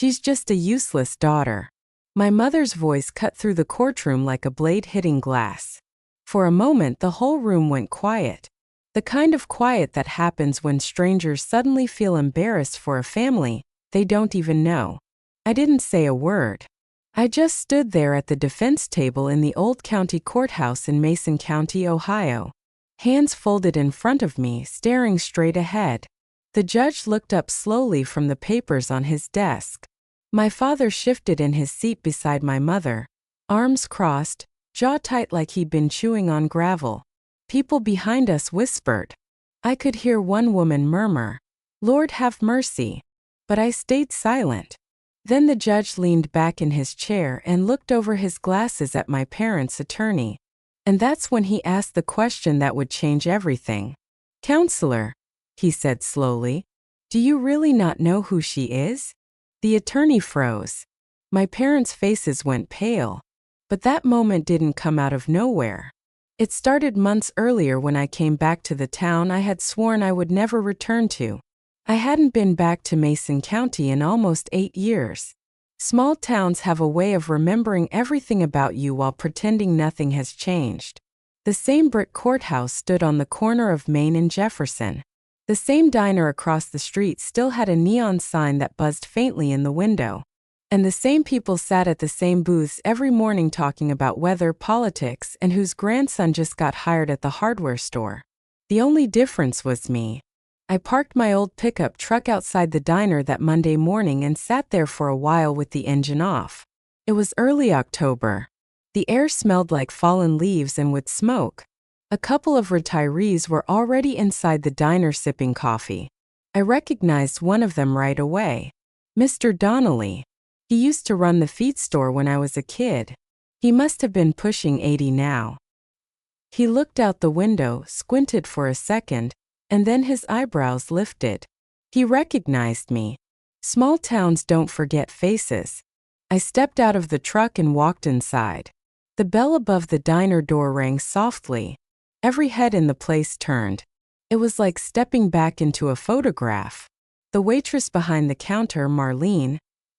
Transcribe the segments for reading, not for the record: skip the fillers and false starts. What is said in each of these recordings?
She's just a useless daughter. My mother's voice cut through the courtroom like a blade hitting glass. For a moment, the whole room went quiet. The kind of quiet that happens when strangers suddenly feel embarrassed for a family they don't even know. I didn't say a word. I just stood there at the defense table in the old county courthouse in Mason County, Ohio. Hands folded in front of me, staring straight ahead. The judge looked up slowly from the papers on his desk. My father shifted in his seat beside my mother, arms crossed, jaw tight like he'd been chewing on gravel. People behind us whispered. I could hear one woman murmur, "Lord have mercy," but I stayed silent. Then the judge leaned back in his chair and looked over his glasses at my parents' attorney. And that's when he asked the question that would change everything. "Counselor," he said slowly, "do you really not know who she is?" The attorney froze. My parents' faces went pale. But that moment didn't come out of nowhere. It started months earlier when I came back to the town I had sworn I would never return to. I hadn't been back to Mason County in almost 8 years. Small towns have a way of remembering everything about you while pretending nothing has changed. The same brick courthouse stood on the corner of Main and Jefferson. The same diner across the street still had a neon sign that buzzed faintly in the window. And the same people sat at the same booths every morning talking about weather, politics, and whose grandson just got hired at the hardware store. The only difference was me. I parked my old pickup truck outside the diner that Monday morning and sat there for a while with the engine off. It was early October. The air smelled like fallen leaves and wood smoke. A couple of retirees were already inside the diner sipping coffee. I recognized one of them right away. Mr. Donnelly. He used to run the feed store when I was a kid. He must have been pushing 80 now. He looked out the window, squinted for a second, and then his eyebrows lifted. He recognized me. Small towns don't forget faces. I stepped out of the truck and walked inside. The bell above the diner door rang softly. Every head in the place turned. It was like stepping back into a photograph. The waitress behind the counter, Marlene,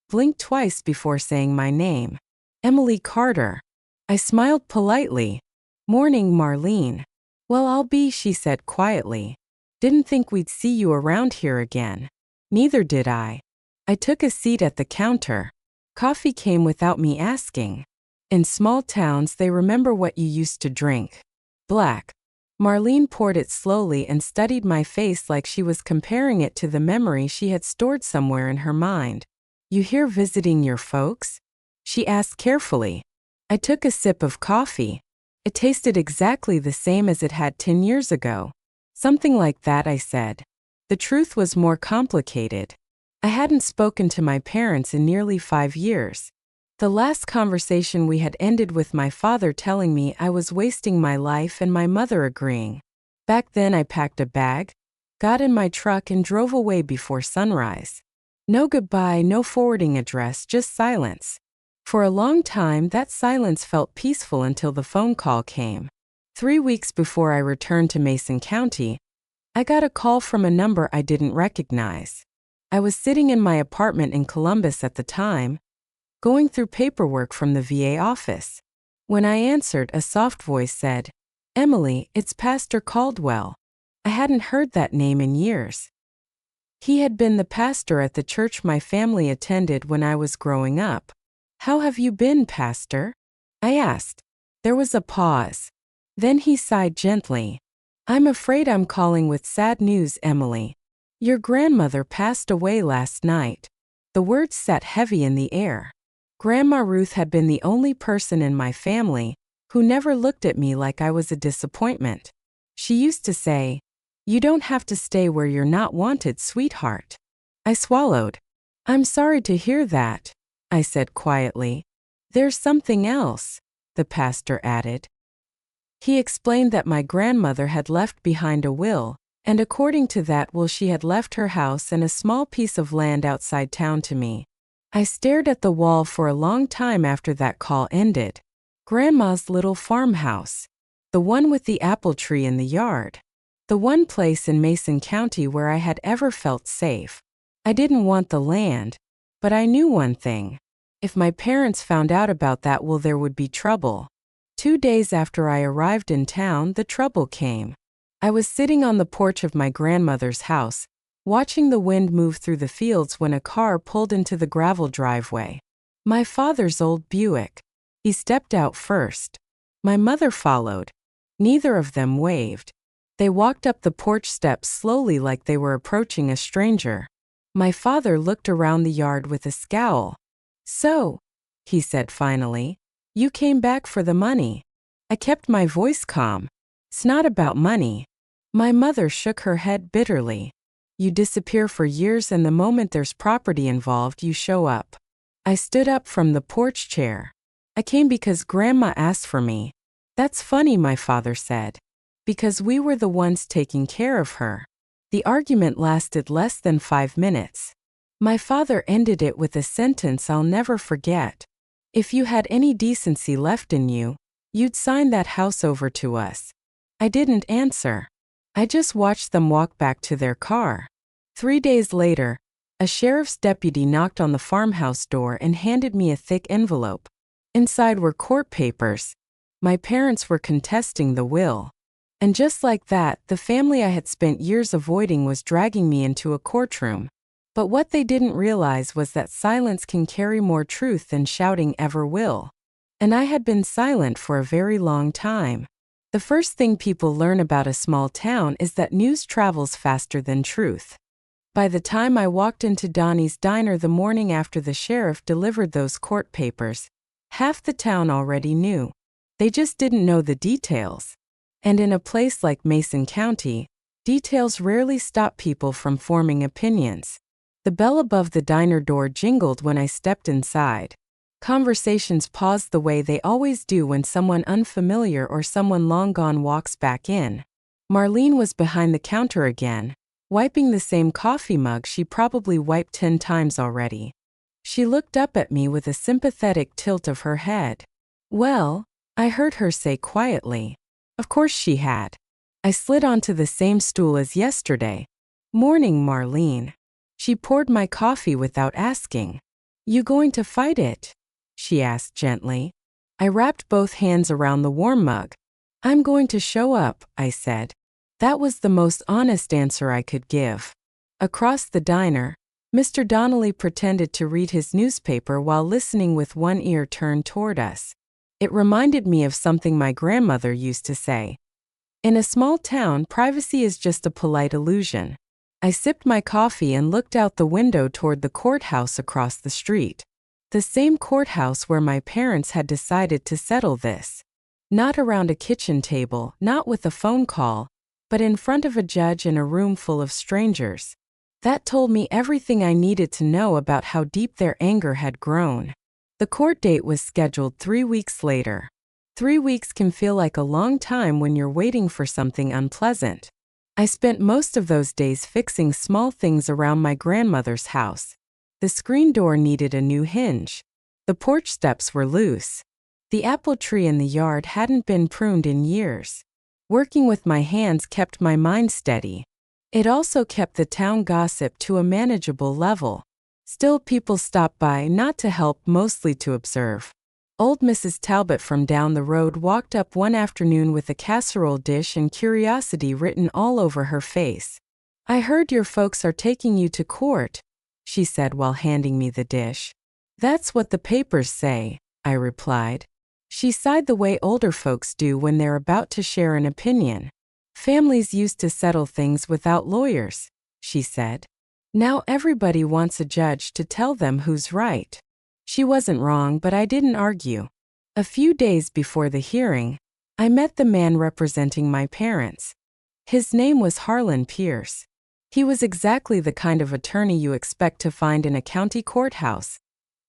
blinked twice before saying my name. Emily Carter. I smiled politely. "Morning, Marlene." "Well, I'll be," she said quietly. "Didn't think we'd see you around here again." Neither did I. I took a seat at the counter. Coffee came without me asking. In small towns, they remember what you used to drink. Black. Marlene poured it slowly and studied my face like she was comparing it to the memory she had stored somewhere in her mind. "You here visiting your folks?" she asked carefully. I took a sip of coffee. It tasted exactly the same as it had 10 years ago. "Something like that," I said. The truth was more complicated. I hadn't spoken to my parents in nearly 5 years. The last conversation we had ended with my father telling me I was wasting my life and my mother agreeing. Back then I packed a bag, got in my truck and drove away before sunrise. No goodbye, no forwarding address, just silence. For a long time that silence felt peaceful until the phone call came. 3 weeks before I returned to Mason County, I got a call from a number I didn't recognize. I was sitting in my apartment in Columbus at the time, going through paperwork from the VA office. When I answered, a soft voice said, "Emily, it's Pastor Caldwell." I hadn't heard that name in years. He had been the pastor at the church my family attended when I was growing up. "How have you been, Pastor?" I asked. There was a pause. Then he sighed gently. "I'm afraid I'm calling with sad news, Emily. Your grandmother passed away last night." The words sat heavy in the air. Grandma Ruth had been the only person in my family who never looked at me like I was a disappointment. She used to say, "You don't have to stay where you're not wanted, sweetheart." I swallowed. "I'm sorry to hear that," I said quietly. "There's something else," the pastor added. He explained that my grandmother had left behind a will, and according to that will she had left her house and a small piece of land outside town to me. I stared at the wall for a long time after that call ended. Grandma's little farmhouse. The one with the apple tree in the yard. The one place in Mason County where I had ever felt safe. I didn't want the land. But I knew one thing. If my parents found out about that, well, there would be trouble. 2 days after I arrived in town, the trouble came. I was sitting on the porch of my grandmother's house, watching the wind move through the fields when a car pulled into the gravel driveway. My father's old Buick. He stepped out first. My mother followed. Neither of them waved. They walked up the porch steps slowly like they were approaching a stranger. My father looked around the yard with a scowl. "So," he said finally, "you came back for the money." I kept my voice calm. "It's not about money." My mother shook her head bitterly. "You disappear for years and the moment there's property involved, you show up." I stood up from the porch chair. "I came because Grandma asked for me." "That's funny," my father said. "Because we were the ones taking care of her." The argument lasted less than 5 minutes. My father ended it with a sentence I'll never forget. "If you had any decency left in you, you'd sign that house over to us." I didn't answer. I just watched them walk back to their car. 3 days later, a sheriff's deputy knocked on the farmhouse door and handed me a thick envelope. Inside were court papers. My parents were contesting the will. And just like that, the family I had spent years avoiding was dragging me into a courtroom. But what they didn't realize was that silence can carry more truth than shouting ever will. And I had been silent for a very long time. The first thing people learn about a small town is that news travels faster than truth. By the time I walked into Donnie's diner the morning after the sheriff delivered those court papers, half the town already knew. They just didn't know the details. And in a place like Mason County, details rarely stop people from forming opinions. The bell above the diner door jingled when I stepped inside. Conversations paused the way they always do when someone unfamiliar or someone long gone walks back in. Marlene was behind the counter again, wiping the same coffee mug she probably wiped 10 times already. She looked up at me with a sympathetic tilt of her head. "Well," I heard her say quietly. Of course she had. I slid onto the same stool as yesterday. "Morning, Marlene." She poured my coffee without asking. "You going to fight it?" she asked gently. I wrapped both hands around the warm mug. "I'm going to show up," I said. That was the most honest answer I could give. Across the diner, Mr. Donnelly pretended to read his newspaper while listening with one ear turned toward us. It reminded me of something my grandmother used to say. In a small town, privacy is just a polite illusion. I sipped my coffee and looked out the window toward the courthouse across the street. The same courthouse where my parents had decided to settle this. Not around a kitchen table, not with a phone call, but in front of a judge in a room full of strangers. That told me everything I needed to know about how deep their anger had grown. The court date was scheduled 3 weeks later. 3 weeks can feel like a long time when you're waiting for something unpleasant. I spent most of those days fixing small things around my grandmother's house. The screen door needed a new hinge. The porch steps were loose. The apple tree in the yard hadn't been pruned in years. Working with my hands kept my mind steady. It also kept the town gossip to a manageable level. Still, people stopped by not to help, mostly to observe. Old Mrs. Talbot from down the road walked up one afternoon with a casserole dish and curiosity written all over her face. "I heard your folks are taking you to court," she said while handing me the dish. "That's what the papers say," I replied. She sighed the way older folks do when they're about to share an opinion. "Families used to settle things without lawyers," she said. "Now everybody wants a judge to tell them who's right." She wasn't wrong, but I didn't argue. A few days before the hearing, I met the man representing my parents. His name was Harlan Pierce. He was exactly the kind of attorney you expect to find in a county courthouse.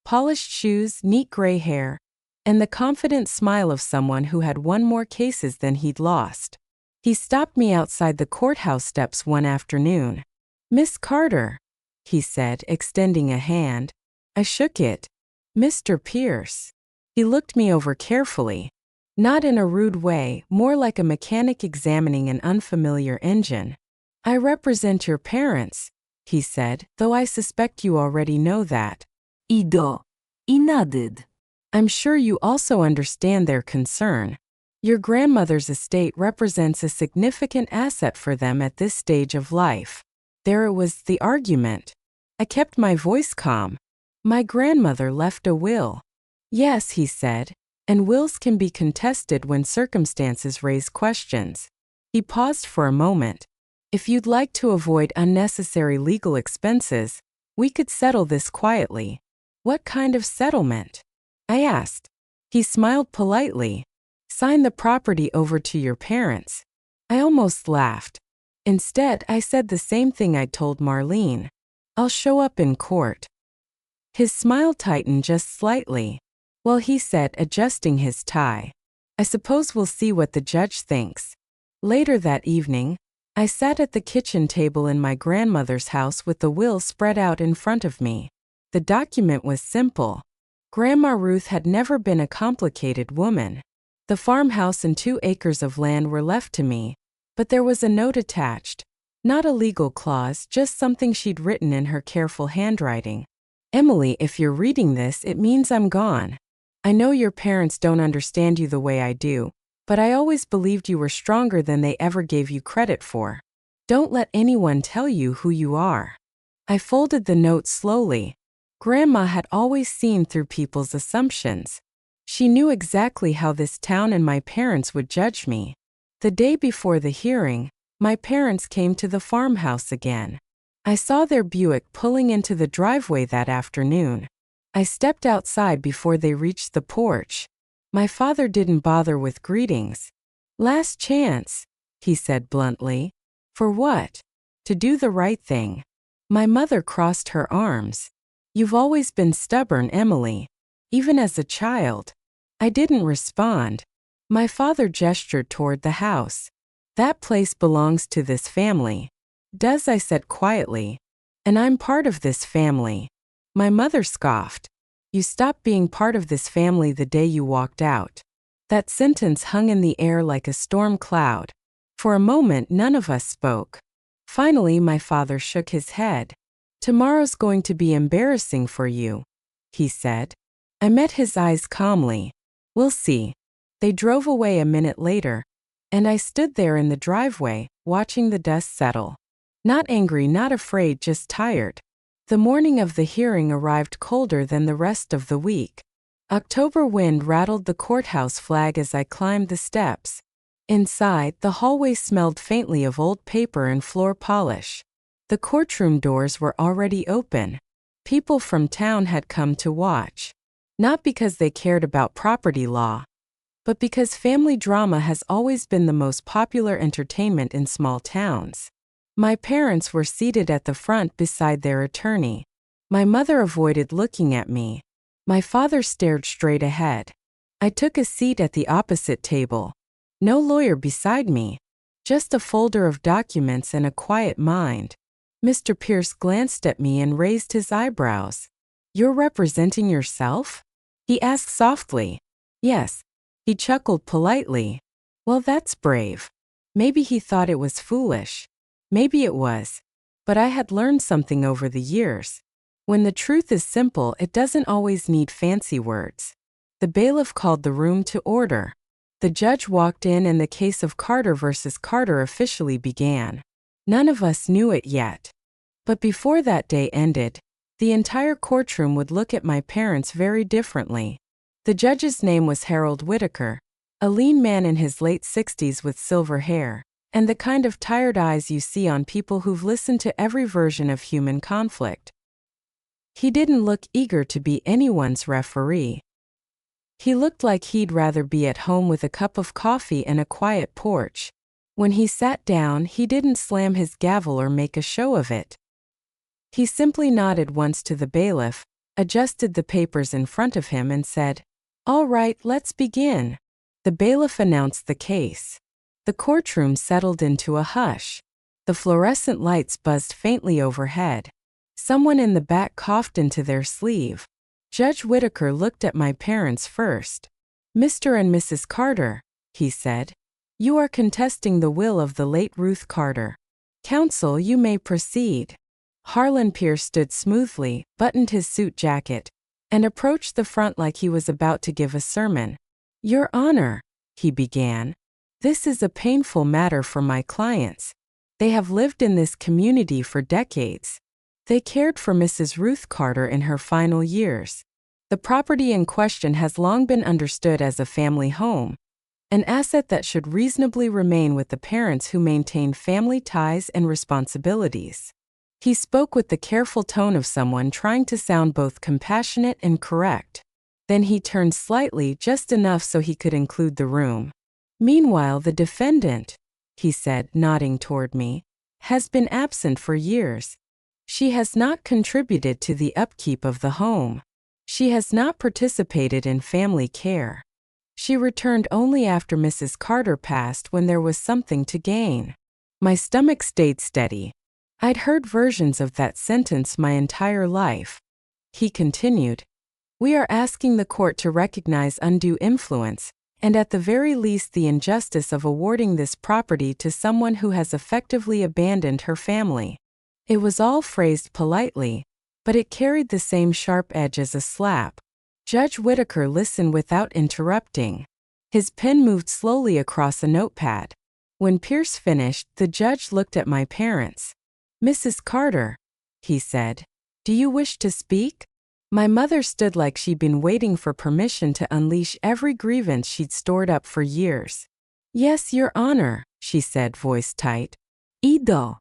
Polished shoes, neat gray hair, and the confident smile of someone who had won more cases than he'd lost. He stopped me outside the courthouse steps one afternoon. "Miss Carter," he said, extending a hand. I shook it. "Mr. Pierce." He looked me over carefully. Not in a rude way, more like a mechanic examining an unfamiliar engine. "I represent your parents," he said, "though I suspect you already know that." Ido. I nadyd. I'm sure you also understand their concern. Your grandmother's estate represents a significant asset for them at this stage of life. There it was, the argument. I kept my voice calm. My grandmother left a will. Yes, he said, and wills can be contested when circumstances raise questions. He paused for a moment. If you'd like to avoid unnecessary legal expenses, we could settle this quietly. What kind of settlement? I asked. He smiled politely. Sign the property over to your parents. I almost laughed. Instead, I said the same thing I'd told Marlene. I'll show up in court. His smile tightened just slightly. Well, he said, adjusting his tie. I suppose we'll see what the judge thinks. Later that evening, I sat at the kitchen table in my grandmother's house with the will spread out in front of me. The document was simple. Grandma Ruth had never been a complicated woman. The farmhouse and 2 acres of land were left to me, but there was a note attached. Not a legal clause, just something she'd written in her careful handwriting. Emily, if you're reading this, it means I'm gone. I know your parents don't understand you the way I do, but I always believed you were stronger than they ever gave you credit for. Don't let anyone tell you who you are. I folded the note slowly. Grandma had always seen through people's assumptions. She knew exactly how this town and my parents would judge me. The day before the hearing, my parents came to the farmhouse again. I saw their Buick pulling into the driveway that afternoon. I stepped outside before they reached the porch. My father didn't bother with greetings. Last chance, he said bluntly. For what? To do the right thing. My mother crossed her arms. You've always been stubborn, Emily. Even as a child. I didn't respond. My father gestured toward the house. That place belongs to this family. Does, I said quietly. And I'm part of this family. My mother scoffed. You stopped being part of this family the day you walked out. That sentence hung in the air like a storm cloud. For a moment, none of us spoke. Finally, my father shook his head. Tomorrow's going to be embarrassing for you, he said. I met his eyes calmly. We'll see. They drove away a minute later, and I stood there in the driveway, watching the dust settle. Not angry, not afraid, just tired. The morning of the hearing arrived colder than the rest of the week. October wind rattled the courthouse flag as I climbed the steps. Inside, the hallway smelled faintly of old paper and floor polish. The courtroom doors were already open. People from town had come to watch. Not because they cared about property law, but because family drama has always been the most popular entertainment in small towns. My parents were seated at the front beside their attorney. My mother avoided looking at me. My father stared straight ahead. I took a seat at the opposite table. No lawyer beside me. Just a folder of documents and a quiet mind. Mr. Pierce glanced at me and raised his eyebrows. You're representing yourself? He asked softly. Yes. He chuckled politely. Well, that's brave. Maybe he thought it was foolish. Maybe it was. But I had learned something over the years. When the truth is simple, it doesn't always need fancy words. The bailiff called the room to order. The judge walked in and the case of Carter versus Carter officially began. None of us knew it yet. But before that day ended, the entire courtroom would look at my parents very differently. The judge's name was Harold Whitaker, a lean man in his late 60s with silver hair, and the kind of tired eyes you see on people who've listened to every version of human conflict. He didn't look eager to be anyone's referee. He looked like he'd rather be at home with a cup of coffee and a quiet porch. When he sat down, he didn't slam his gavel or make a show of it. He simply nodded once to the bailiff, adjusted the papers in front of him and said, "All right, let's begin." The bailiff announced the case. The courtroom settled into a hush. The fluorescent lights buzzed faintly overhead. Someone in the back coughed into their sleeve. Judge Whitaker looked at my parents first. "Mr. and Mrs. Carter," he said, "you are contesting the will of the late Ruth Carter. Counsel, you may proceed." Harlan Pierce stood smoothly, buttoned his suit jacket, and approached the front like he was about to give a sermon. "Your Honor," he began, "this is a painful matter for my clients. They have lived in this community for decades. They cared for Mrs. Ruth Carter in her final years. The property in question has long been understood as a family home, an asset that should reasonably remain with the parents who maintain family ties and responsibilities." He spoke with the careful tone of someone trying to sound both compassionate and correct. Then he turned slightly, just enough so he could include the room. "Meanwhile, the defendant," he said, nodding toward me, "has been absent for years. She has not contributed to the upkeep of the home. She has not participated in family care. She returned only after Mrs. Carter passed when there was something to gain." My stomach stayed steady. I'd heard versions of that sentence my entire life. He continued, "We are asking the court to recognize undue influence, and at the very least the injustice of awarding this property to someone who has effectively abandoned her family." It was all phrased politely, but it carried the same sharp edge as a slap. Judge Whitaker listened without interrupting. His pen moved slowly across a notepad. When Pierce finished, the judge looked at my parents. "Mrs. Carter," he said, "do you wish to speak?" My mother stood like she'd been waiting for permission to unleash every grievance she'd stored up for years. "Yes, Your Honor," she said, voice tight. "Ido."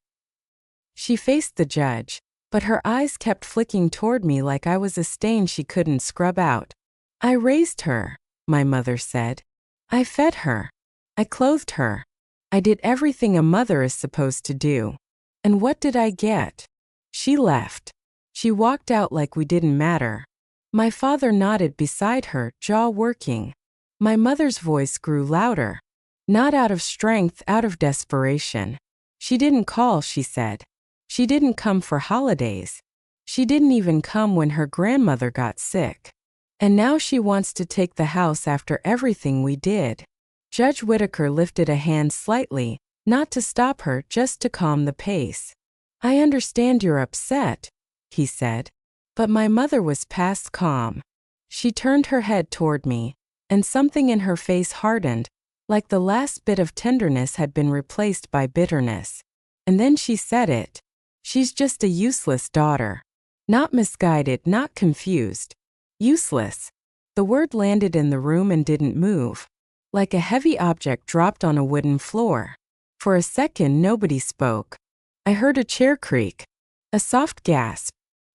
She faced the judge, but her eyes kept flicking toward me like I was a stain she couldn't scrub out. "I raised her," my mother said. "I fed her. I clothed her. I did everything a mother is supposed to do. And what did I get?" She left. She walked out like we didn't matter. My father nodded beside her, jaw working. My mother's voice grew louder. Not out of strength, out of desperation. "She didn't call," she said. "She didn't come for holidays. She didn't even come when her grandmother got sick. And now she wants to take the house after everything we did." Judge Whitaker lifted a hand slightly, not to stop her, just to calm the pace. "I understand you're upset," he said. But my mother was past calm. She turned her head toward me, and something in her face hardened, like the last bit of tenderness had been replaced by bitterness. And then she said it. "She's just a useless daughter. Not misguided, not confused. Useless." The word landed in the room and didn't move. Like a heavy object dropped on a wooden floor. For a second, nobody spoke. I heard a chair creak, a soft gasp,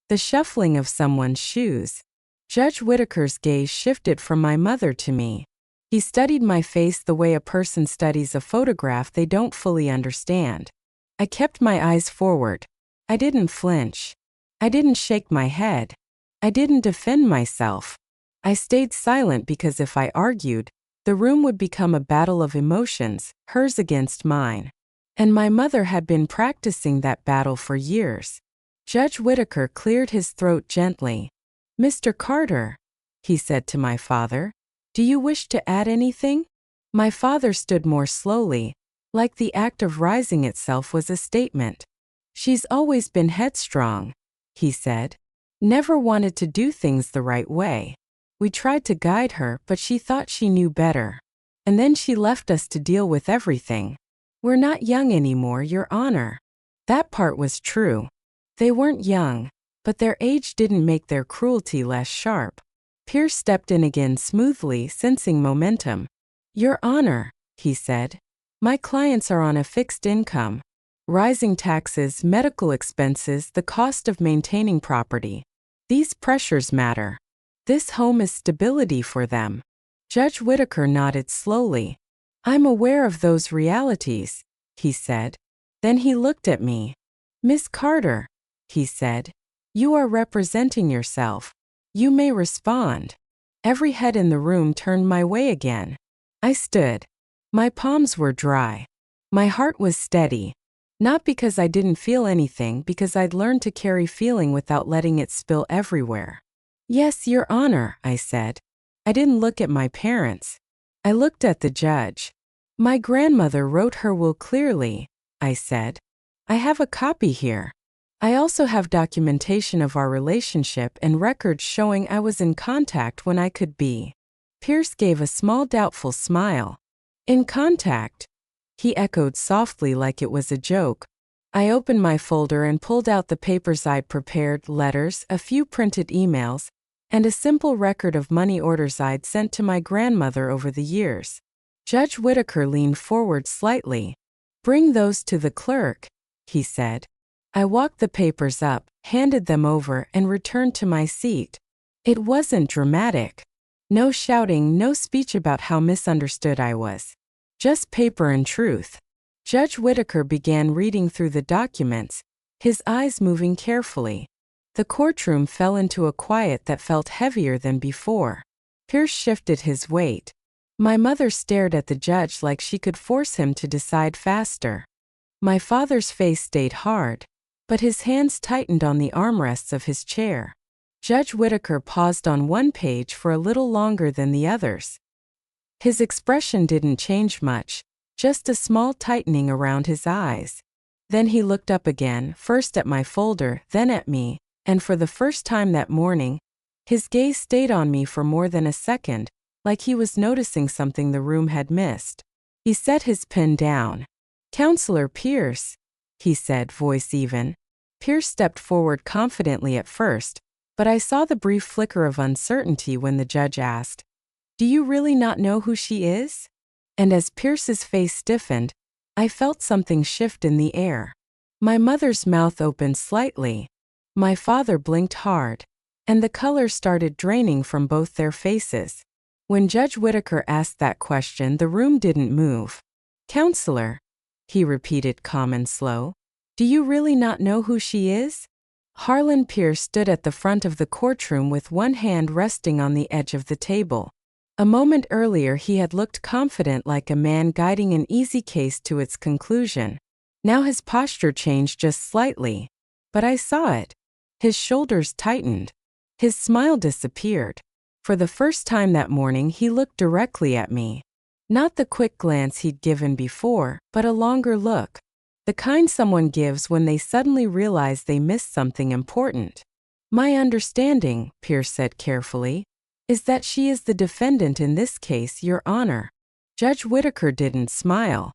the shuffling of someone's shoes. Judge Whitaker's gaze shifted from my mother to me. He studied my face the way a person studies a photograph they don't fully understand. I kept my eyes forward. I didn't flinch. I didn't shake my head. I didn't defend myself. I stayed silent because if I argued, the room would become a battle of emotions, hers against mine. And my mother had been practicing that battle for years. Judge Whitaker cleared his throat gently. "Mr. Carter," he said to my father, "do you wish to add anything?" My father stood more slowly, like the act of rising itself was a statement. "She's always been headstrong," he said. "Never wanted to do things the right way. We tried to guide her, but she thought she knew better. And then she left us to deal with everything. We're not young anymore, Your Honor." That part was true. They weren't young, but their age didn't make their cruelty less sharp. Pierce stepped in again smoothly, sensing momentum. "Your Honor," he said, "my clients are on a fixed income. Rising taxes, medical expenses, the cost of maintaining property. These pressures matter. This home is stability for them." Judge Whitaker nodded slowly. "I'm aware of those realities," he said. Then he looked at me. "Miss Carter," he said, "you are representing yourself. You may respond." Every head in the room turned my way again. I stood. My palms were dry. My heart was steady. Not because I didn't feel anything, because I'd learned to carry feeling without letting it spill everywhere. "Yes, Your Honor," I said. I didn't look at my parents. I looked at the judge. "My grandmother wrote her will clearly," I said. "I have a copy here." I also have documentation of our relationship and records showing I was in contact when I could be. Pierce gave a small doubtful smile. In contact? He echoed softly like it was a joke. I opened my folder and pulled out the papers I'd prepared, letters, a few printed emails, and a simple record of money orders I'd sent to my grandmother over the years. Judge Whitaker leaned forward slightly. "Bring those to the clerk," he said. I walked the papers up, handed them over, and returned to my seat. It wasn't dramatic. No shouting, no speech about how misunderstood I was. Just paper and truth. Judge Whitaker began reading through the documents, his eyes moving carefully. The courtroom fell into a quiet that felt heavier than before. Pierce shifted his weight. My mother stared at the judge like she could force him to decide faster. My father's face stayed hard, but his hands tightened on the armrests of his chair. Judge Whitaker paused on one page for a little longer than the others. His expression didn't change much, just a small tightening around his eyes. Then he looked up again, first at my folder, then at me, and for the first time that morning, his gaze stayed on me for more than a second, like he was noticing something the room had missed. He set his pen down. "Counselor Pierce," he said, voice even. Pierce stepped forward confidently at first, but I saw the brief flicker of uncertainty when the judge asked, "Do you really not know who she is?" And as Pierce's face stiffened, I felt something shift in the air. My mother's mouth opened slightly. My father blinked hard, and the color started draining from both their faces. When Judge Whitaker asked that question, the room didn't move. "Counselor," he repeated calm and slow, "do you really not know who she is?" Harlan Pierce stood at the front of the courtroom with one hand resting on the edge of the table. A moment earlier he had looked confident like a man guiding an easy case to its conclusion. Now his posture changed just slightly. But I saw it. His shoulders tightened. His smile disappeared. For the first time that morning he looked directly at me. Not the quick glance he'd given before, but a longer look. The kind someone gives when they suddenly realize they missed something important. "My understanding," Pierce said carefully, "is that she is the defendant in this case, Your Honor." Judge Whitaker didn't smile.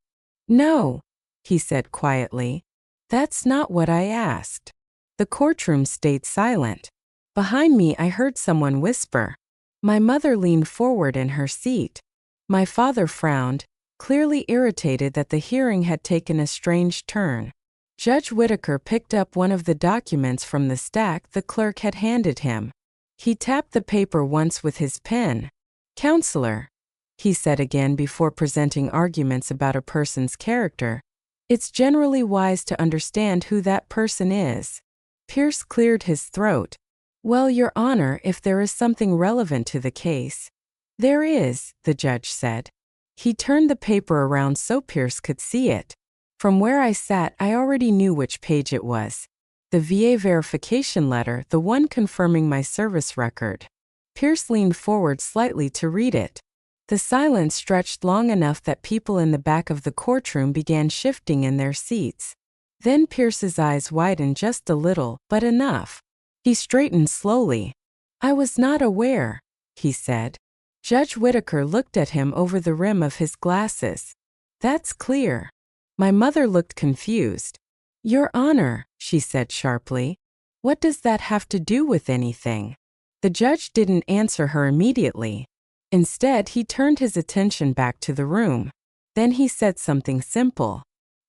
"No," he said quietly. "That's not what I asked." The courtroom stayed silent. Behind me I heard someone whisper. My mother leaned forward in her seat. My father frowned, clearly irritated that the hearing had taken a strange turn. Judge Whitaker picked up one of the documents from the stack the clerk had handed him. He tapped the paper once with his pen. "Counselor," he said again before presenting arguments about a person's character, "it's generally wise to understand who that person is." Pierce cleared his throat. "Well, Your Honor, if there is something relevant to the case." "There is," the judge said. He turned the paper around so Pierce could see it. From where I sat, I already knew which page it was. The VA verification letter, the one confirming my service record. Pierce leaned forward slightly to read it. The silence stretched long enough that people in the back of the courtroom began shifting in their seats. Then Pierce's eyes widened just a little, but enough. He straightened slowly. "I was not aware," he said. Judge Whitaker looked at him over the rim of his glasses. "That's clear." My mother looked confused. "Your Honor," she said sharply, "what does that have to do with anything?" The judge didn't answer her immediately. Instead, he turned his attention back to the room. Then he said something simple.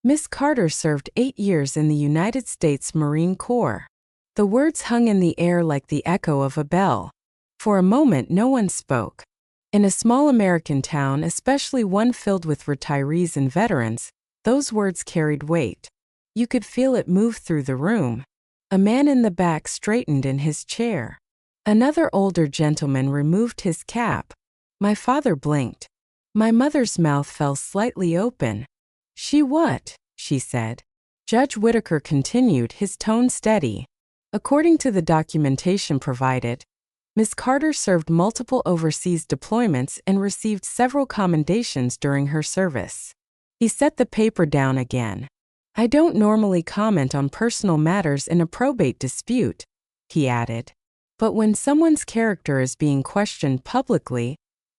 "Miss Carter served 8 years in the United States Marine Corps." The words hung in the air like the echo of a bell. For a moment no one spoke. In a small American town, especially one filled with retirees and veterans, those words carried weight. You could feel it move through the room. A man in the back straightened in his chair. Another older gentleman removed his cap. My father blinked. My mother's mouth fell slightly open. "She what?" she said. Judge Whitaker continued, his tone steady. "According to the documentation provided, Ms. Carter served multiple overseas deployments and received several commendations during her service." He set the paper down again. I don't normally comment on personal matters in a probate dispute, he added. But when someone's character is being questioned publicly,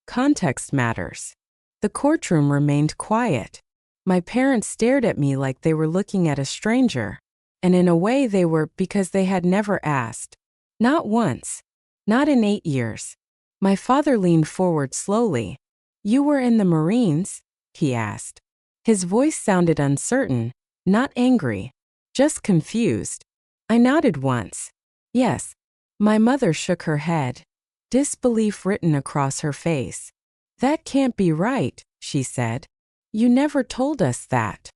context matters. The courtroom remained quiet. My parents stared at me like they were looking at a stranger. And in a way they were, because they had never asked. Not once. Not in 8 years. My father leaned forward slowly. "You were in the Marines?" he asked. His voice sounded uncertain, not angry, just confused. I nodded once. Yes. My mother shook her head, disbelief written across her face. "That can't be right," she said. "You never told us that."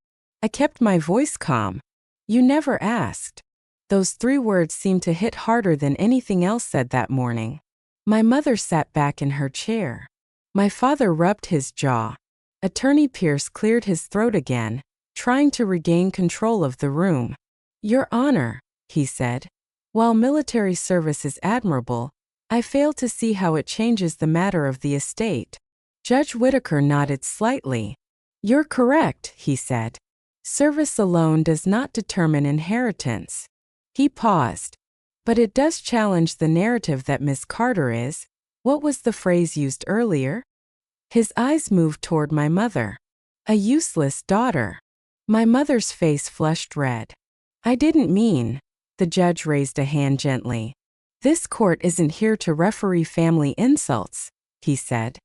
I kept my voice calm. "You never asked." Those 3 words seemed to hit harder than anything else said that morning. My mother sat back in her chair. My father rubbed his jaw. Attorney Pierce cleared his throat again, trying to regain control of the room. "Your Honor," he said, "while military service is admirable, I fail to see how it changes the matter of the estate." Judge Whitaker nodded slightly. "You're correct," he said. "Service alone does not determine inheritance." He paused. "But it does challenge the narrative that Miss Carter is," what was the phrase used earlier? His eyes moved toward my mother. "A useless daughter." My mother's face flushed red. "I didn't mean," the judge raised a hand gently. "This court isn't here to referee family insults," he said.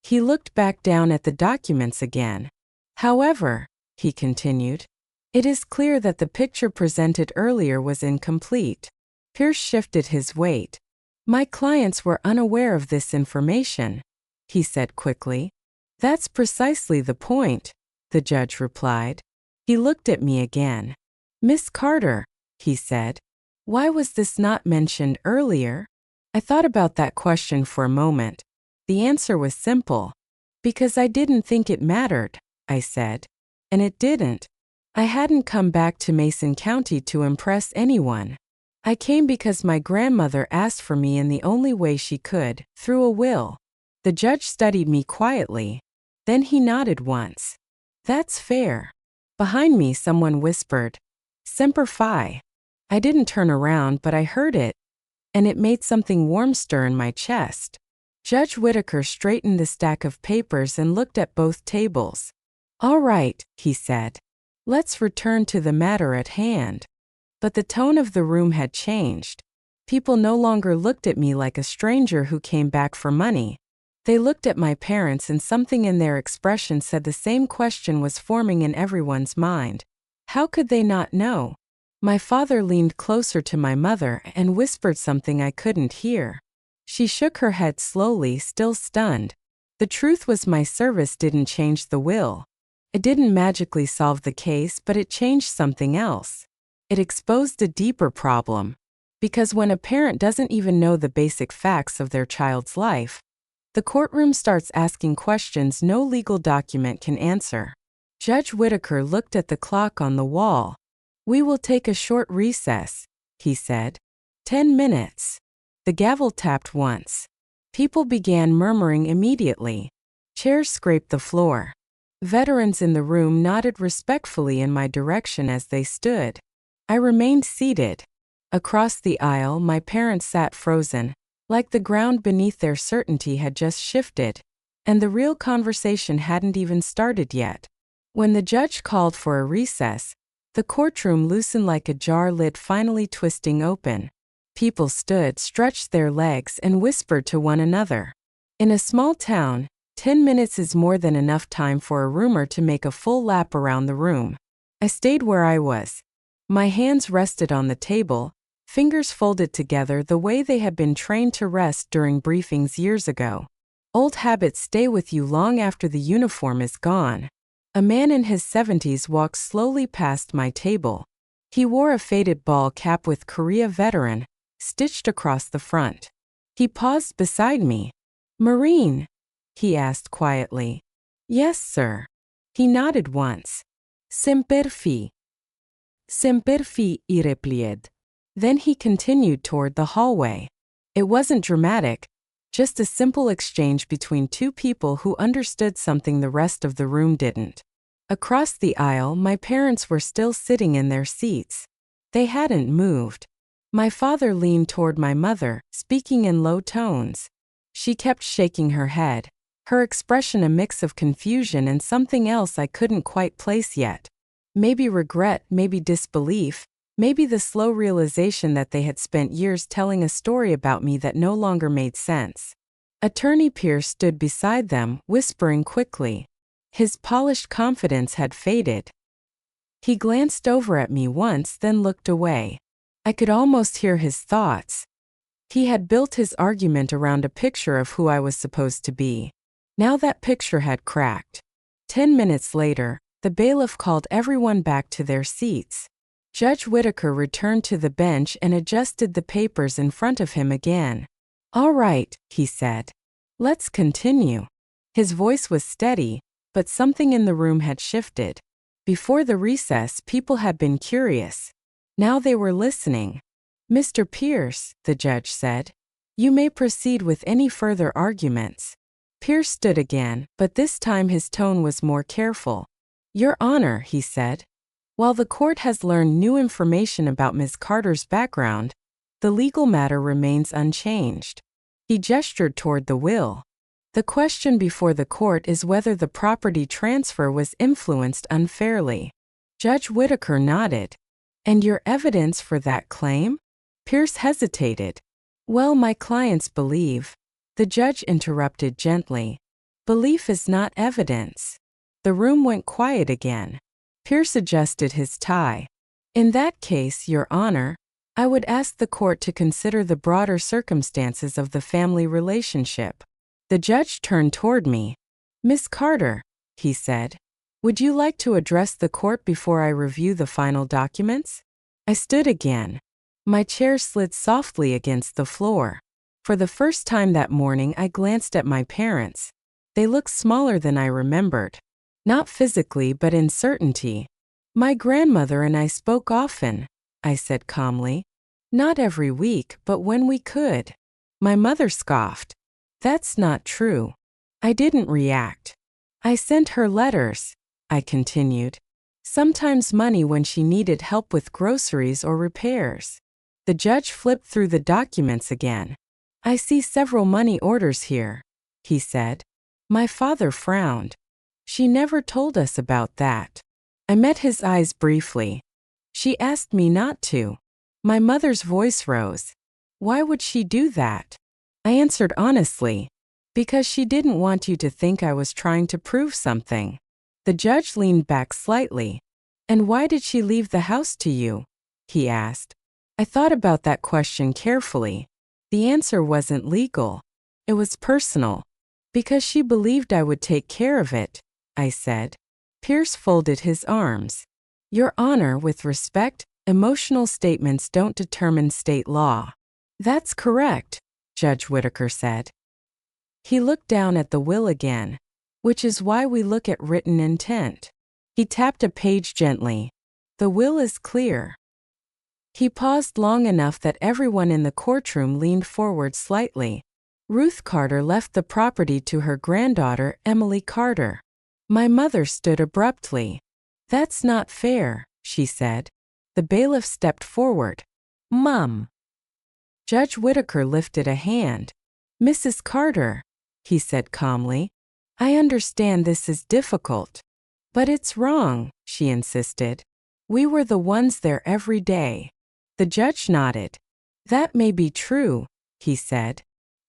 He looked back down at the documents again. "However," he continued, "it is clear that the picture presented earlier was incomplete." Pierce shifted his weight. "My clients were unaware of this information," he said quickly. "That's precisely the point," the judge replied. He looked at me again. "Miss Carter," he said, "why was this not mentioned earlier?" I thought about that question for a moment. The answer was simple. "Because I didn't think it mattered," I said. And it didn't. I hadn't come back to Mason County to impress anyone. I came because my grandmother asked for me in the only way she could, through a will. The judge studied me quietly. Then he nodded once. "That's fair." Behind me someone whispered, "Semper Fi." I didn't turn around, but I heard it, and it made something warm stir in my chest. Judge Whitaker straightened the stack of papers and looked at both tables. "All right," he said. "Let's return to the matter at hand." But the tone of the room had changed. People no longer looked at me like a stranger who came back for money. They looked at my parents, and something in their expression said the same question was forming in everyone's mind. How could they not know? My father leaned closer to my mother and whispered something I couldn't hear. She shook her head slowly, still stunned. The truth was, my service didn't change the will. It didn't magically solve the case, but it changed something else. It exposed a deeper problem. Because when a parent doesn't even know the basic facts of their child's life, the courtroom starts asking questions no legal document can answer. Judge Whitaker looked at the clock on the wall. "We will take a short recess," he said. 10 minutes. The gavel tapped once. People began murmuring immediately. Chairs scraped the floor. Veterans in the room nodded respectfully in my direction as they stood. I remained seated. Across the aisle, my parents sat frozen, like the ground beneath their certainty had just shifted, and the real conversation hadn't even started yet. When the judge called for a recess, the courtroom loosened like a jar lid finally twisting open. People stood, stretched their legs, and whispered to one another. In a small town, 10 minutes is more than enough time for a rumor to make a full lap around the room. I stayed where I was. My hands rested on the table, fingers folded together the way they had been trained to rest during briefings years ago. Old habits stay with you long after the uniform is gone. A man in his 70s walked slowly past my table. He wore a faded ball cap with Korea veteran stitched across the front. He paused beside me. "Marine?" he asked quietly. "Yes, sir." He nodded once. "Semper Fi." "Semper Fi," I replied. Then he continued toward the hallway. It wasn't dramatic, just a simple exchange between two people who understood something the rest of the room didn't. Across the aisle, my parents were still sitting in their seats. They hadn't moved. My father leaned toward my mother, speaking in low tones. She kept shaking her head, her expression a mix of confusion and something else I couldn't quite place yet. Maybe regret, maybe disbelief, maybe the slow realization that they had spent years telling a story about me that no longer made sense. Attorney Pierce stood beside them, whispering quickly. His polished confidence had faded. He glanced over at me once, then looked away. I could almost hear his thoughts. He had built his argument around a picture of who I was supposed to be. Now that picture had cracked. 10 minutes later, the bailiff called everyone back to their seats. Judge Whitaker returned to the bench and adjusted the papers in front of him again. "All right," he said. "Let's continue." His voice was steady, but something in the room had shifted. Before the recess, people had been curious. Now they were listening. "Mr. Pierce," the judge said, "you may proceed with any further arguments." Pierce stood again, but this time his tone was more careful. "Your Honor," he said, "while the court has learned new information about Ms. Carter's background, the legal matter remains unchanged." He gestured toward the will. "The question before the court is whether the property transfer was influenced unfairly." Judge Whitaker nodded. "And your evidence for that claim?" Pierce hesitated. "Well, my clients believe." The judge interrupted gently. "Belief is not evidence." The room went quiet again. Pierce adjusted his tie. "In that case, Your Honor, I would ask the court to consider the broader circumstances of the family relationship." The judge turned toward me. "Miss Carter," he said, "would you like to address the court before I review the final documents?" I stood again. My chair slid softly against the floor. For the first time that morning, I glanced at my parents. They looked smaller than I remembered. Not physically, but in certainty. "My grandmother and I spoke often," I said calmly. "Not every week, but when we could." My mother scoffed. "That's not true." I didn't react. "I sent her letters," I continued. "Sometimes money when she needed help with groceries or repairs." The judge flipped through the documents again. "I see several money orders here," he said. My father frowned. "She never told us about that." I met his eyes briefly. "She asked me not to." My mother's voice rose. "Why would she do that?" I answered honestly. "Because she didn't want you to think I was trying to prove something." The judge leaned back slightly. "And why did she leave the house to you?" he asked. I thought about that question carefully. The answer wasn't legal. It was personal. "Because she believed I would take care of it," I said. Pierce folded his arms. "Your Honor, with respect, emotional statements don't determine state law." "That's correct," Judge Whitaker said. He looked down at the will again. "Which is why we look at written intent." He tapped a page gently. "The will is clear." He paused long enough that everyone in the courtroom leaned forward slightly. "Ruth Carter left the property to her granddaughter, Emily Carter." My mother stood abruptly. "That's not fair," she said. The bailiff stepped forward. "Mum." Judge Whitaker lifted a hand. "Mrs. Carter," he said calmly, "I understand this is difficult. But it's wrong," she insisted. "We were the ones there every day." The judge nodded. "That may be true," he said.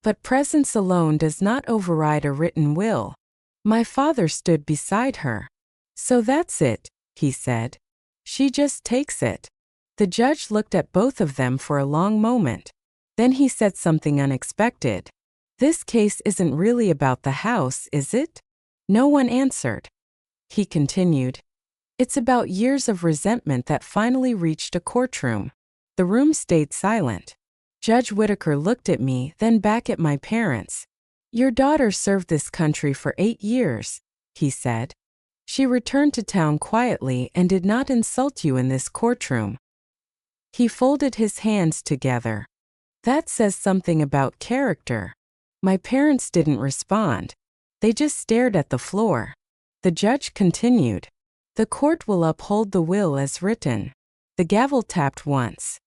"But presence alone does not override a written will." My father stood beside her. "So that's it," he said. "She just takes it." The judge looked at both of them for a long moment. Then he said something unexpected. "This case isn't really about the house, is it?" No one answered. He continued. "It's about years of resentment that finally reached a courtroom." The room stayed silent. Judge Whitaker looked at me, then back at my parents. "Your daughter served this country for 8 years, he said. "She returned to town quietly and did not insult you in this courtroom." He folded his hands together. "That says something about character." My parents didn't respond. They just stared at the floor. The judge continued. The court will uphold the will as written. The gavel tapped once.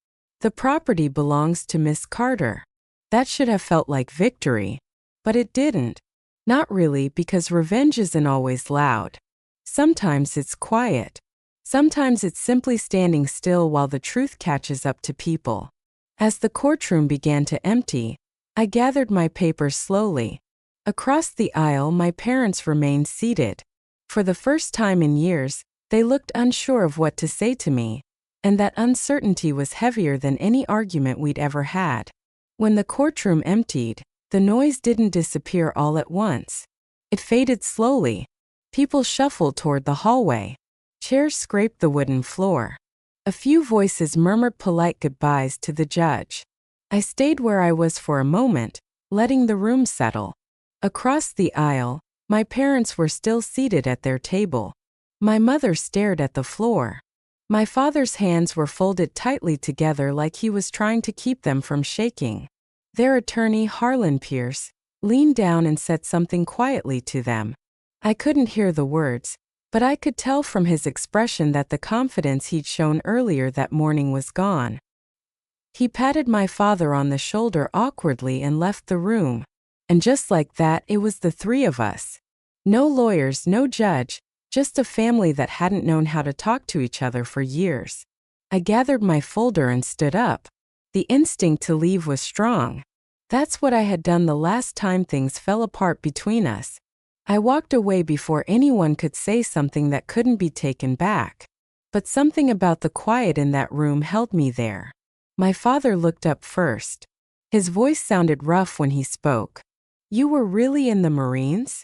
The property belongs to Miss Carter. That should have felt like victory. But it didn't. Not really, because revenge isn't always loud. Sometimes it's quiet. Sometimes it's simply standing still while the truth catches up to people. As the courtroom began to empty, I gathered my papers slowly. Across the aisle, my parents remained seated. For the first time in years, they looked unsure of what to say to me, and that uncertainty was heavier than any argument we'd ever had. When the courtroom emptied, the noise didn't disappear all at once. It faded slowly. People shuffled toward the hallway. Chairs scraped the wooden floor. A few voices murmured polite goodbyes to the judge. I stayed where I was for a moment, letting the room settle. Across the aisle, my parents were still seated at their table. My mother stared at the floor. My father's hands were folded tightly together like he was trying to keep them from shaking. Their attorney, Harlan Pierce, leaned down and said something quietly to them. I couldn't hear the words, but I could tell from his expression that the confidence he'd shown earlier that morning was gone. He patted my father on the shoulder awkwardly and left the room. And just like that, it was the three of us. No lawyers, no judge, just a family that hadn't known how to talk to each other for years. I gathered my folder and stood up. The instinct to leave was strong. That's what I had done the last time things fell apart between us. I walked away before anyone could say something that couldn't be taken back. But something about the quiet in that room held me there. My father looked up first. His voice sounded rough when he spoke. "You were really in the Marines?"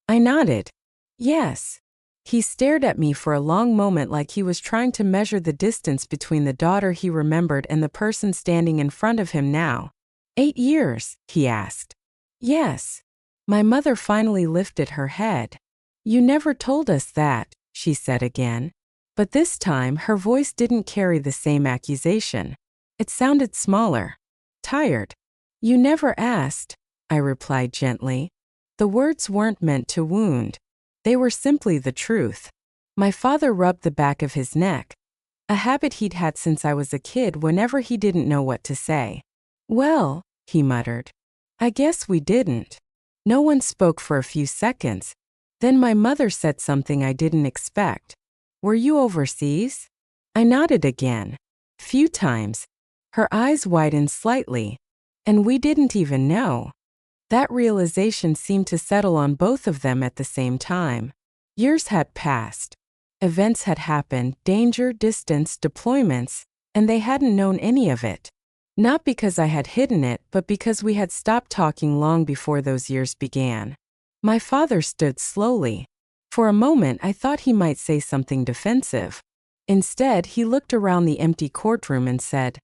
I nodded. "Yes." He stared at me for a long moment like he was trying to measure the distance between the daughter he remembered and the person standing in front of him now. 8 years, he asked. "Yes." My mother finally lifted her head. "You never told us that," she said again. But this time her voice didn't carry the same accusation. It sounded smaller. Tired. "You never asked," I replied gently. The words weren't meant to wound. They were simply the truth. My father rubbed the back of his neck, a habit he'd had since I was a kid whenever he didn't know what to say. "Well," he muttered, "I guess we didn't." No one spoke for a few seconds. Then my mother said something I didn't expect. "Were you overseas?" I nodded again. Few times. Her eyes widened slightly. "And we didn't even know." That realization seemed to settle on both of them at the same time. Years had passed. Events had happened, danger, distance, deployments, and they hadn't known any of it. Not because I had hidden it, but because we had stopped talking long before those years began. My father stood slowly. For a moment I thought he might say something defensive. Instead, he looked around the empty courtroom and said,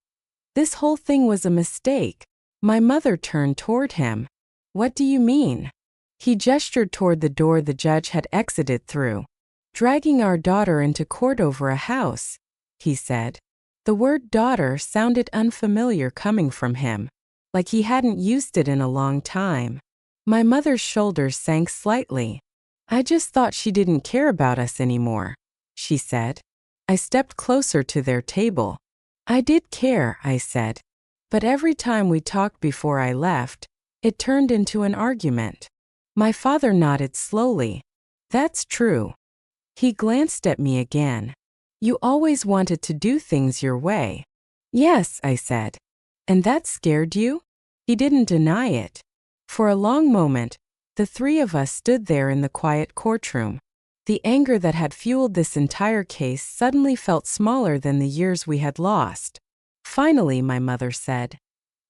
"This whole thing was a mistake." My mother turned toward him. "What do you mean?" He gestured toward the door the judge had exited through. "Dragging our daughter into court over a house," he said. The word daughter sounded unfamiliar coming from him, like he hadn't used it in a long time. My mother's shoulders sank slightly. "I just thought she didn't care about us anymore," she said. I stepped closer to their table. "I did care," I said. "But every time we talked before I left, it turned into an argument." My father nodded slowly. "That's true." He glanced at me again. "You always wanted to do things your way." "Yes," I said. "And that scared you?" He didn't deny it. For a long moment, the three of us stood there in the quiet courtroom. The anger that had fueled this entire case suddenly felt smaller than the years we had lost. Finally, my mother said,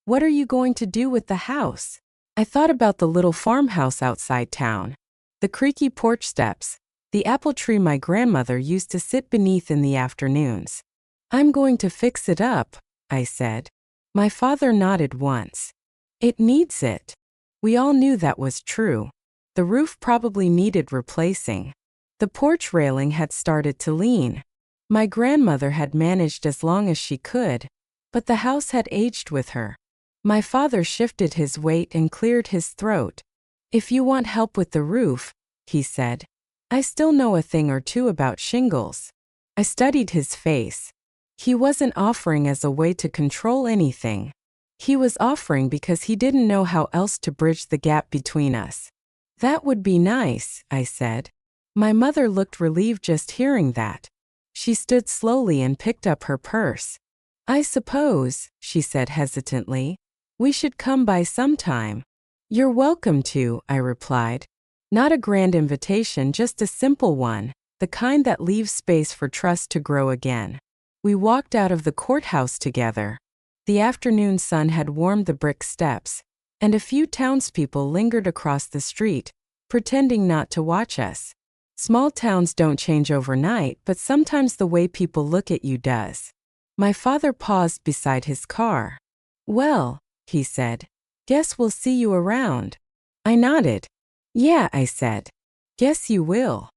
"What are you going to do with the house?" I thought about the little farmhouse outside town, the creaky porch steps, the apple tree my grandmother used to sit beneath in the afternoons. "I'm going to fix it up," I said. My father nodded once. "It needs it." We all knew that was true. The roof probably needed replacing. The porch railing had started to lean. My grandmother had managed as long as she could, but the house had aged with her. My father shifted his weight and cleared his throat. "If you want help with the roof," he said, I still know a thing or two about shingles. I studied his face. He wasn't offering as a way to control anything. He was offering because he didn't know how else to bridge the gap between us. That would be nice, I said. My mother looked relieved just hearing that. She stood slowly and picked up her purse. I suppose, she said hesitantly, we should come by sometime. You're welcome to, I replied. Not a grand invitation, just a simple one, the kind that leaves space for trust to grow again. We walked out of the courthouse together. The afternoon sun had warmed the brick steps, and a few townspeople lingered across the street, pretending not to watch us. Small towns don't change overnight, but sometimes the way people look at you does. My father paused beside his car. Well, he said, guess we'll see you around. I nodded. Yeah, I said. Guess you will.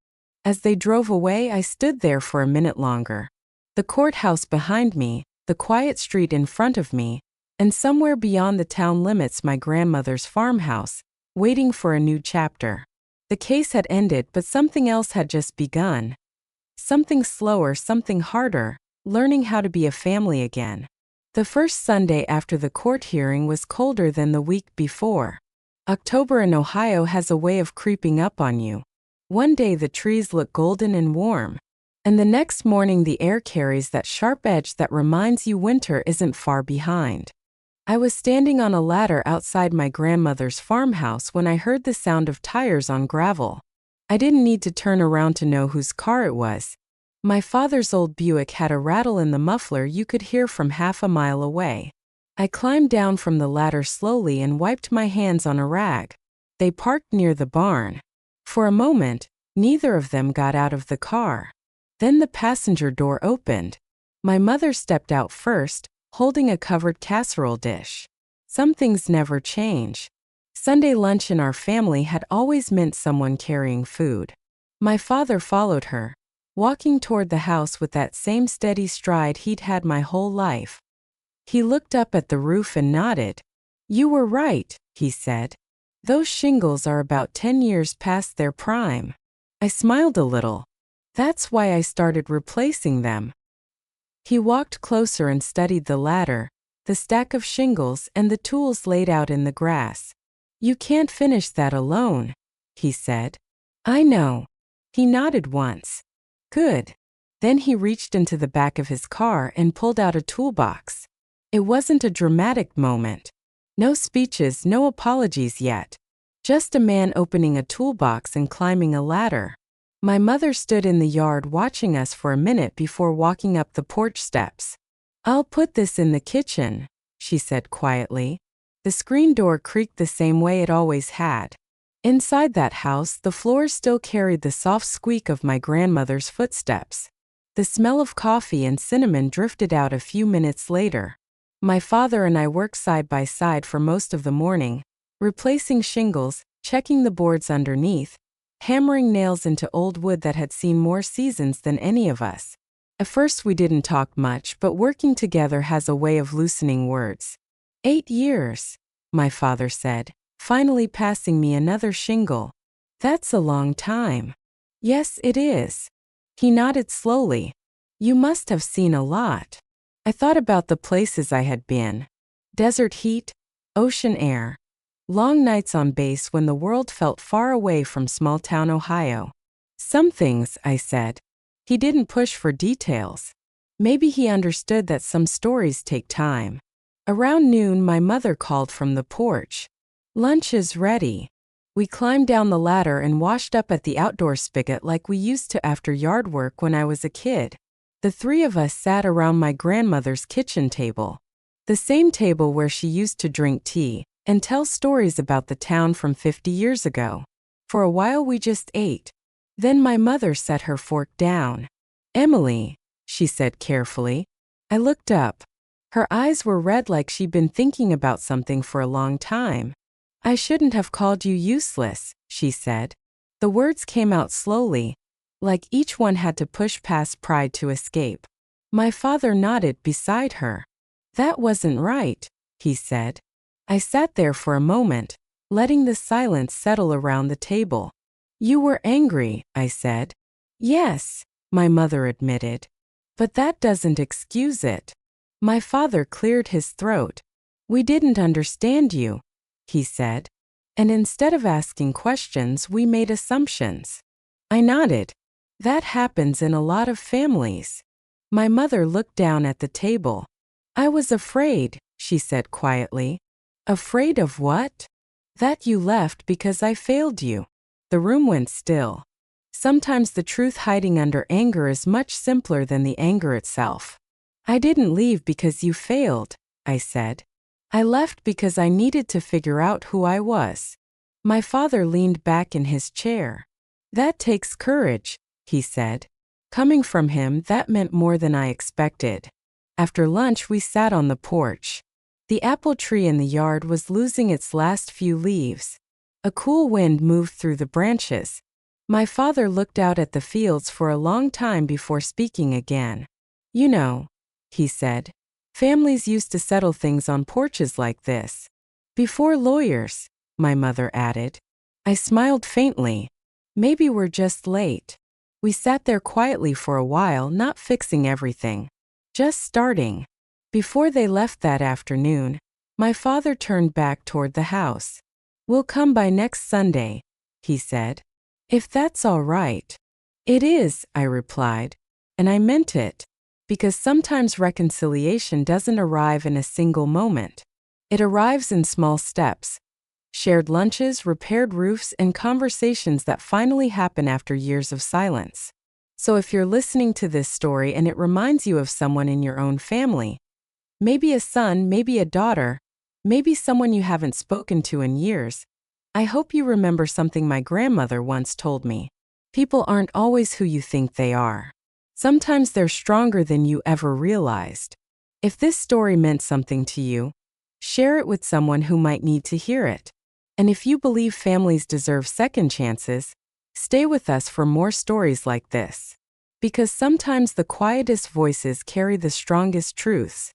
As they drove away, I stood there for a minute longer. The courthouse behind me, the quiet street in front of me, and somewhere beyond the town limits my grandmother's farmhouse, waiting for a new chapter. The case had ended, but something else had just begun. Something slower, something harder, learning how to be a family again. The first Sunday after the court hearing was colder than the week before. October in Ohio has a way of creeping up on you. One day the trees look golden and warm, and the next morning the air carries that sharp edge that reminds you winter isn't far behind. I was standing on a ladder outside my grandmother's farmhouse when I heard the sound of tires on gravel. I didn't need to turn around to know whose car it was. My father's old Buick had a rattle in the muffler you could hear from half a mile away. I climbed down from the ladder slowly and wiped my hands on a rag. They parked near the barn. For a moment, neither of them got out of the car. Then the passenger door opened. My mother stepped out first, holding a covered casserole dish. Some things never change. Sunday lunch in our family had always meant someone carrying food. My father followed her, walking toward the house with that same steady stride he'd had my whole life. He looked up at the roof and nodded. You were right, he said. Those shingles are about 10 years past their prime. I smiled a little. That's why I started replacing them. He walked closer and studied the ladder, the stack of shingles, and the tools laid out in the grass. You can't finish that alone, he said. I know. He nodded once. Good. Then he reached into the back of his car and pulled out a toolbox. It wasn't a dramatic moment. No speeches, no apologies yet. Just a man opening a toolbox and climbing a ladder. My mother stood in the yard watching us for a minute before walking up the porch steps. I'll put this in the kitchen, she said quietly. The screen door creaked the same way it always had. Inside that house, the floors still carried the soft squeak of my grandmother's footsteps. The smell of coffee and cinnamon drifted out a few minutes later. My father and I worked side by side for most of the morning, replacing shingles, checking the boards underneath, hammering nails into old wood that had seen more seasons than any of us. At first we didn't talk much, but working together has a way of loosening words. 8 years, my father said, finally passing me another shingle. That's a long time. Yes, it is. He nodded slowly. You must have seen a lot. I thought about the places I had been. Desert heat, ocean air, long nights on base when the world felt far away from small-town Ohio. Some things, I said. He didn't push for details. Maybe he understood that some stories take time. Around noon, my mother called from the porch. Lunch is ready. We climbed down the ladder and washed up at the outdoor spigot like we used to after yard work when I was a kid. The three of us sat around my grandmother's kitchen table, the same table where she used to drink tea and tell stories about the town from 50 years ago. For a while we just ate. Then my mother set her fork down. Emily, she said carefully. I looked up. Her eyes were red like she'd been thinking about something for a long time. I shouldn't have called you useless, she said. The words came out slowly, like each one had to push past pride to escape. My father nodded beside her. That wasn't right, he said. I sat there for a moment, letting the silence settle around the table. You were angry, I said. Yes, my mother admitted. But that doesn't excuse it. My father cleared his throat. We didn't understand you, he said. And instead of asking questions, we made assumptions. I nodded. That happens in a lot of families. My mother looked down at the table. I was afraid, she said quietly. Afraid of what? That you left because I failed you. The room went still. Sometimes the truth hiding under anger is much simpler than the anger itself. I didn't leave because you failed, I said. I left because I needed to figure out who I was. My father leaned back in his chair. That takes courage, he said. Coming from him, that meant more than I expected. After lunch, we sat on the porch. The apple tree in the yard was losing its last few leaves. A cool wind moved through the branches. My father looked out at the fields for a long time before speaking again. You know, he said, families used to settle things on porches like this. Before lawyers, my mother added. I smiled faintly. Maybe we're just late. We sat there quietly for a while, not fixing everything. Just starting. Before they left that afternoon, my father turned back toward the house. We'll come by next Sunday, he said. If that's all right. It is, I replied. And I meant it. Because sometimes reconciliation doesn't arrive in a single moment. It arrives in small steps. Shared lunches, repaired roofs, and conversations that finally happen after years of silence. So if you're listening to this story and it reminds you of someone in your own family, maybe a son, maybe a daughter, maybe someone you haven't spoken to in years, I hope you remember something my grandmother once told me. People aren't always who you think they are. Sometimes they're stronger than you ever realized. If this story meant something to you, share it with someone who might need to hear it. And if you believe families deserve second chances, stay with us for more stories like this. Because sometimes the quietest voices carry the strongest truths.